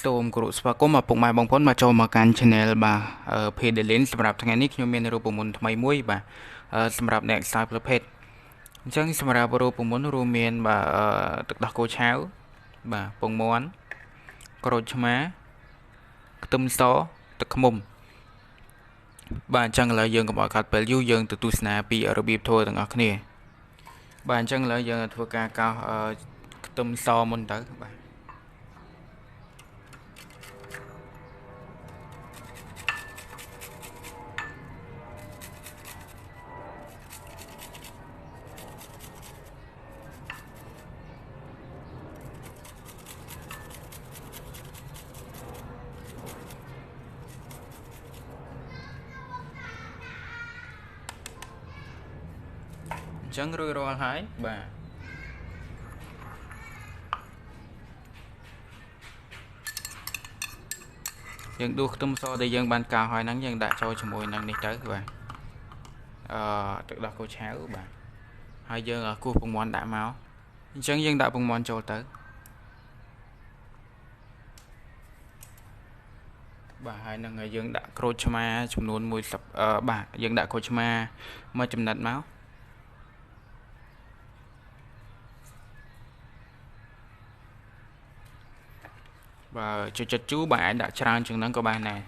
សូមគោរពស្វាគមន៍ឪពុកម៉ែបងប្អូនមកចូលមកកាន់ Channel បាទPedelin សម្រាប់ថ្ងៃនេះខ្ញុំមានរូបមន្តថ្មីមួយបាទសម្រាប់អ្នកខ្សែប្រភេទអញ្ចឹងសម្រាប់រូបមន្តរួមមានបាទទឹកដោះគោឆៅបាទពងមាន់ក្រូចឆ្មាខ្ទឹមសទឹកឃ្មុំបាទអញ្ចឹងឥឡូវយើងកុំឲ្យខាត់ពេលយូរយើងទៅទស្សនាពីរបៀបធ្វើទាំងអស់គ្នាបាទអញ្ចឹងឥឡូវយើងធ្វើការកោសខ្ទឹមសមុនទៅបាទអញ្ចឹងរួចរាល់ហើយបាទយើងដួសខ្ទឹមសដែលយើងបានកោសហើយហ្នឹងយើងដាក់ចូលជាមួយនឹងនេះទៅបាទទឹកដោះគោឆៅបាទហើយយើងគោះពងមាន់ដាក់មកអញ្ចឹងយើងដាក់ពងមាន់ចូលទៅបាទហើយនឹងយើងដាក់ក្រូចឆ្មាចំនួន1ស្លាបបាទយើងដាក់ក្រូចឆ្មាមួយចំណិតមកបាទចូលចិត្តជូរបាទអាចដាក់ច្រើនជាងហ្នឹងក៏បានដែរ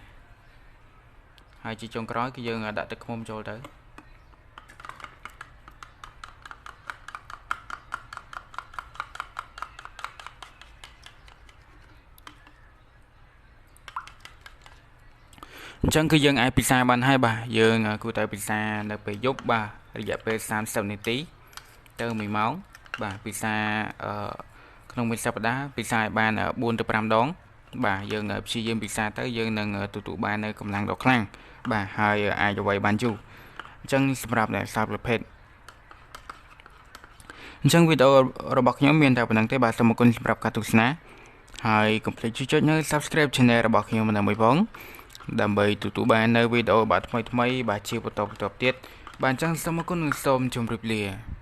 ហើយជាចុងក្រោយគឺយើងដាក់ទឹកឃ្មុំចូលទៅអញ្ចឹងគឺយើងអាចពិសាបានហើយបាទយើងគួរតែពិសានៅពេលយប់បាទរយៈពេល30នាទីទៅ1ម៉ោងបាទពិសាក្នុងមួយសប្តាហ៍ពិសាឲ្យបាន4ទៅ5ដងបាទយើងព្យាយាមពិសាទៅយើងនឹងទទួលបាននៅកម្លាំងដ៏ខ្លាំងបាទហើយអាចអ្វីបានយូរអញ្ចឹងសម្រាប់អ្នកខ្សែប្រភេទអញ្ចឹងវីដេអូរបស់ខ្ញុំមានតែប៉ុណ្្នឹងទេបាទសូមអរគុណសម្រាប់ការទស្សនាហើយកុំភ្លេចចុចនៅ Subscribe Channel របស់ខ្ញុំមួយផងដើម្បីទទួលបាននៅវីដេអូបាទថ្មីៗបាទជាបន្តទៀតបាទអញ្ចឹងសូមអរគុណនិងសូមជម្រាបលា